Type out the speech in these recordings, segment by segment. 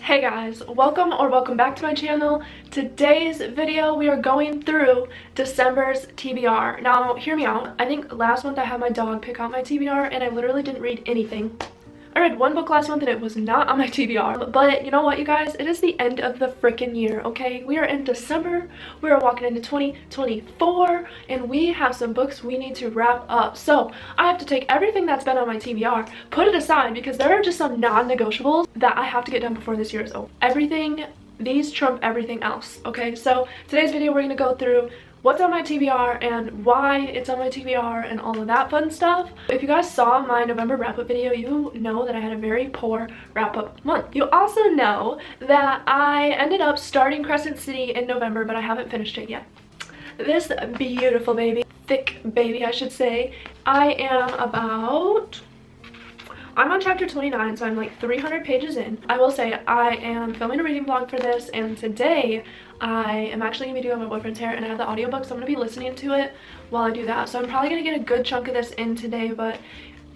Hey guys, welcome back to my channel. Today's video we are going through December's TBR. Now hear me out. I think last month I had my dog pick out my TBR and I literally didn't read anything. I read one book last month and it was not on my TBR. But you know what, you guys? It is the end of the freaking year, okay? We are in December. We are walking into 2024 and we have some books we need to wrap up. So I have to take everything that's been on my TBR, put it aside because there are just some non-negotiables that I have to get done before this year is over. These trump everything else, okay? So today's video we're going to go through what's on my TBR and why it's on my TBR and all of that fun stuff. If you guys saw my November wrap-up video, you know that I had a very poor wrap-up month. You also know that I ended up starting Crescent City in November, but I haven't finished it yet. This beautiful baby, thick baby I should say, I'm on chapter 29, so I'm like 300 pages in. I will say I am filming a reading vlog for this, and today I am actually going to be doing my boyfriend's hair, and I have the audiobook, so I'm going to be listening to it while I do that. So I'm probably going to get a good chunk of this in today, but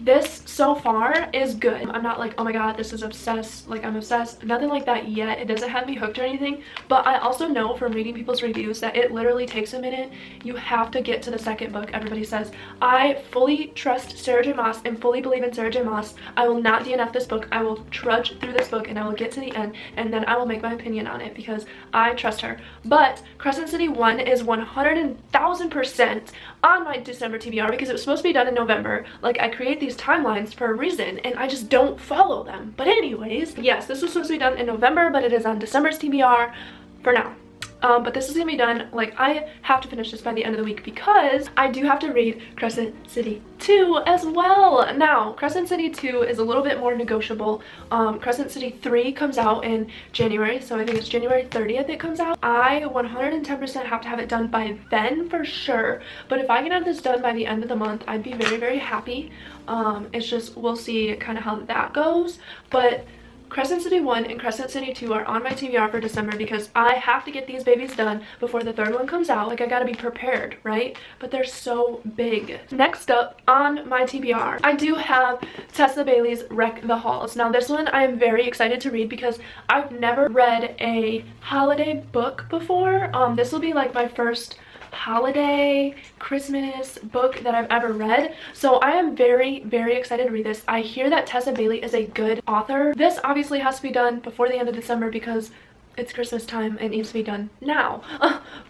this so far is good. I'm not like, oh my god, this is obsessed, like I'm obsessed, nothing like that yet. It doesn't have me hooked or anything, but I also know from reading people's reviews that it literally takes a minute. You have to get to the second book. Everybody says, I fully trust Sarah J Maas and fully believe in Sarah J Maas. I will not DNF this book. I will trudge through this book and I will get to the end and then I will make my opinion on it because I trust her. But Crescent City 1 is 100,000% on my December TBR because it was supposed to be done in November. Like, I create these timelines for a reason and I just don't follow them. But anyways, yes, this was supposed to be done in November, but it is on December's TBR for now. But this is gonna be done, like, I have to finish this by the end of the week because I do have to read Crescent City 2 as well. Now, Crescent City 2 is a little bit more negotiable. Crescent City 3 comes out in January, so I think it's January 30th it comes out. I 110% have to have it done by then for sure, but if I can have this done by the end of the month, I'd be very, very happy. It's just, we'll see kind of how that goes, but Crescent City 1 and Crescent City 2 are on my TBR for December because I have to get these babies done before the third one comes out. Like, I gotta be prepared, right? But they're so big. Next up on my TBR, I do have Tessa Bailey's Wreck the Halls. Now, this one I am very excited to read because I've never read a holiday book before. This will be like my first holiday Christmas book that I've ever read, so I am very, very excited to read this. I hear that Tessa Bailey is a good author. This obviously has to be done before the end of December because it's Christmas time and needs to be done now.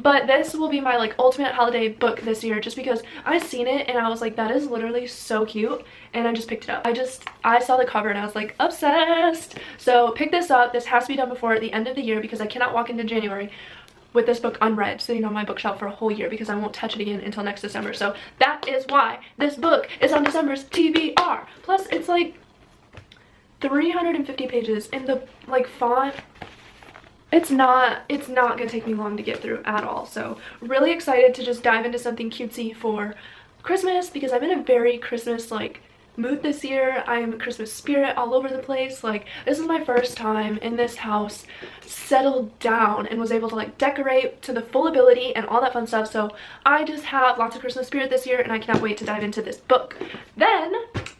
But this will be my like ultimate holiday book this year just because I seen it and I was like, that is literally so cute, and I just picked it up. I saw the cover and I was like, obsessed. So pick this up. This has to be done before the end of the year because I cannot walk into January with this book unread sitting on my bookshelf for a whole year because I won't touch it again until next December. So that is why this book is on December's TBR. Plus it's like 350 pages in the like font. It's not gonna take me long to get through at all. So really excited to just dive into something cutesy for Christmas because I'm in a very Christmas like mood this year. I'm a Christmas spirit all over the place. Like, this is my first time in this house settled down and was able to like decorate to the full ability and all that fun stuff. So I just have lots of Christmas spirit this year and I cannot wait to dive into this book. Then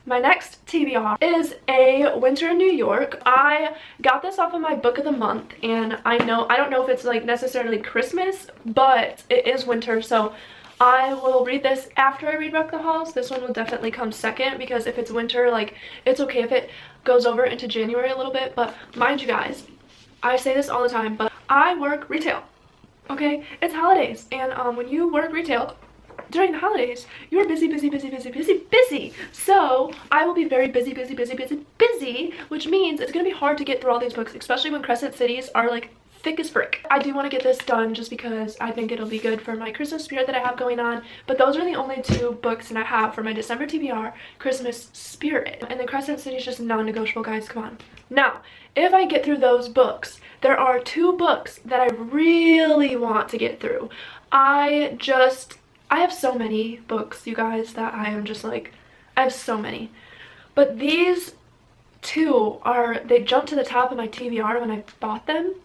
my next TBR is A Winter in New York. I got this off of my book of the month, and I don't know if it's like necessarily Christmas, but it is winter, so I will read this after I read Wreck the Halls. This one will definitely come second because if it's winter, like, it's okay if it goes over into January a little bit. But mind you guys, I say this all the time, but I work retail, okay? It's holidays, and when you work retail during the holidays, you're busy. So I will be very busy, which means it's gonna be hard to get through all these books, especially when Crescent Cities are like thick as frick. I do want to get this done just because I think it'll be good for my Christmas spirit that I have going on, but those are the only two books that I have for my December TBR Christmas spirit, and the Crescent City is just non-negotiable, guys. Come on. Now, if I get through those books, there are two books that I really want to get through. I have so many books, you guys, that I am just like, I have so many, but these two they jumped to the top of my TBR when I bought them.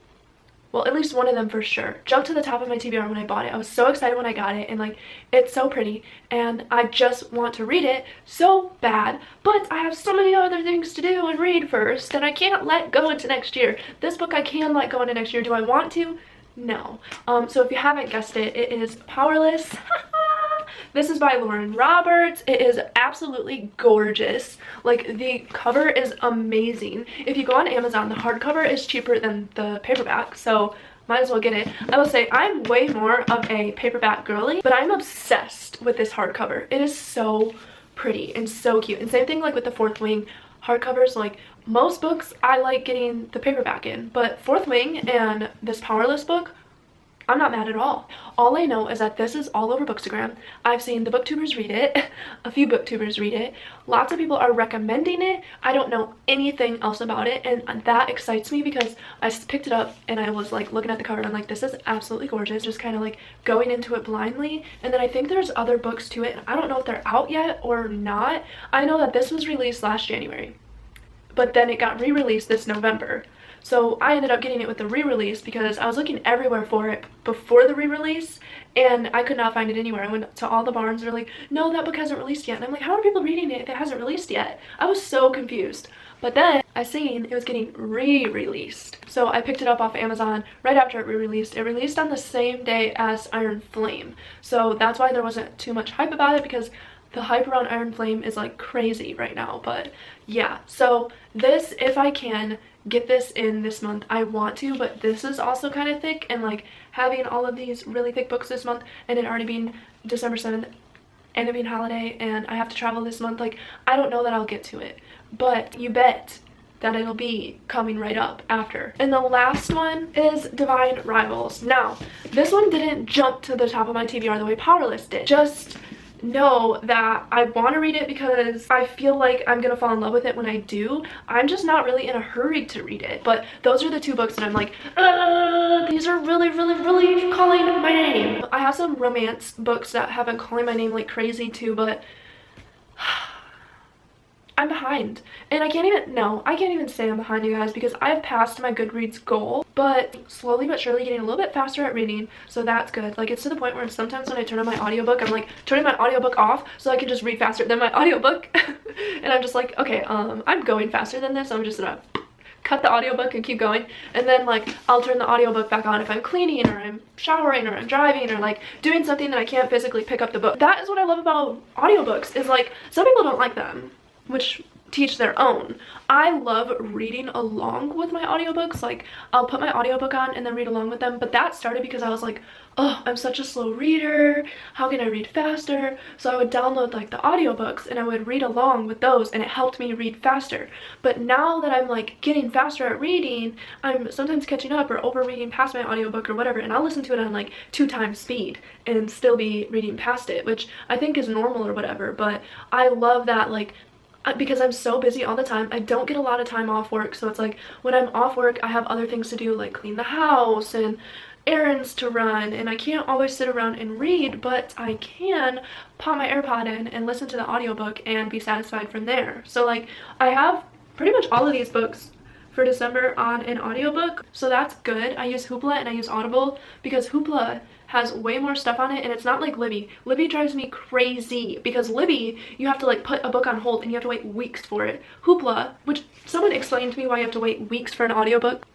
well, at least one of them for sure, jumped to the top of my TBR when I bought it. I was so excited when I got it, and like, it's so pretty, and I just want to read it so bad, but I have so many other things to do and read first, and I can't let go into next year. This book I can let go into next year. Do I want to? No. So if you haven't guessed it, it is Powerless. This is by Lauren Roberts. It is absolutely gorgeous. Like, the cover is amazing. If you go on Amazon, the hardcover is cheaper than the paperback, so might as well get it. I will say I'm way more of a paperback girly, but I'm obsessed with this hardcover. It is so pretty and so cute. And same thing like with the Fourth Wing hardcovers. Like, most books I like getting the paperback in, but Fourth Wing and this Powerless book, I'm not mad at all. All I know is that this is all over Bookstagram. I've seen the booktubers read it, a few booktubers read it, lots of people are recommending it. I don't know anything else about it, and that excites me because I picked it up and I was like looking at the cover and I'm like, this is absolutely gorgeous, just kind of like going into it blindly. And then I think there's other books to it, and I don't know if they're out yet or not. I know that this was released last January, but then it got re-released this November. So I ended up getting it with the re-release because I was looking everywhere for it before the re-release and I could not find it anywhere. I went to all the barns, they're like, no, that book hasn't released yet. And I'm like, how are people reading it if it hasn't released yet? I was so confused. But then I seen it was getting re-released. So I picked it up off Amazon right after it re-released. It released on the same day as Iron Flame. So that's why there wasn't too much hype about it, because the hype around Iron Flame is like crazy right now. But yeah, so this, if I can get this in this month, I want to, but this is also kind of thick, and like having all of these really thick books this month and it already being December 7th and it being holiday and I have to travel this month, like I don't know that I'll get to it, but you bet that it'll be coming right up after. And the last one is Divine Rivals. Now, this one didn't jump to the top of my TBR the way Powerless did. Just know that I want to read it because I feel like I'm gonna fall in love with it when I do. I'm just not really in a hurry to read it, but those are the two books that I'm like, these are really calling my name. I have some romance books that have been calling my name like crazy too, but I'm behind, and I can't even say I'm behind, you guys, because I've passed my Goodreads goal, but slowly but surely getting a little bit faster at reading, so that's good. Like, it's to the point where sometimes when I turn on my audiobook, I'm like turning my audiobook off so I can just read faster than my audiobook. And I'm just like, okay, I'm going faster than this, I'm just gonna cut the audiobook and keep going, and then like I'll turn the audiobook back on if I'm cleaning or I'm showering or I'm driving or like doing something that I can't physically pick up the book. That is what I love about audiobooks, is like some people don't like them, which teach their own. I love reading along with my audiobooks. Like, I'll put my audiobook on and then read along with them, but that started because I was like, oh, I'm such a slow reader, how can I read faster? So I would download like the audiobooks and I would read along with those, and it helped me read faster. But now that I'm like getting faster at reading, I'm sometimes catching up or over reading past my audiobook or whatever, and I'll listen to it on like 2 times speed and still be reading past it, which I think is normal or whatever. But I love that, like, because I'm so busy all the time, I don't get a lot of time off work. So it's like when I'm off work, I have other things to do, like clean the house and errands to run, and I can't always sit around and read, but I can pop my AirPod in and listen to the audiobook and be satisfied from there. So like, I have pretty much all of these books for December on an audiobook, so that's good. I use Hoopla and I use Audible because Hoopla has way more stuff on it, and it's not like Libby. Libby drives me crazy because Libby, you have to like put a book on hold and you have to wait weeks for it. Hoopla, which someone explained to me why you have to wait weeks for an audiobook.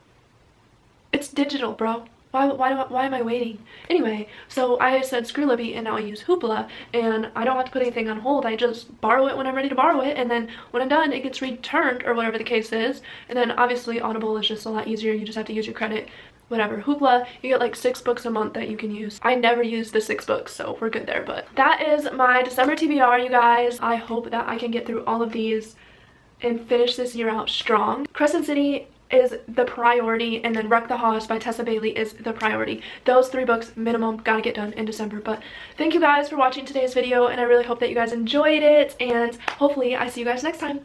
It's digital, bro. Why am I waiting? Anyway, so I said screw Libby and now I use Hoopla, and I don't have to put anything on hold. I just borrow it when I'm ready to borrow it, and then when I'm done it gets returned or whatever the case is. And then obviously Audible is just a lot easier. You just have to use your credit. Whatever. Hoopla, you get like 6 books a month that you can use. I never use the 6 books, so we're good there. But that is my December TBR, you guys. I hope that I can get through all of these and finish this year out strong. Crescent City is the priority, and then Wreck the Haas by Tessa Bailey is the priority. Those 3 books minimum gotta get done in December. But thank you guys for watching today's video, and I really hope that you guys enjoyed it, and hopefully I see you guys next time.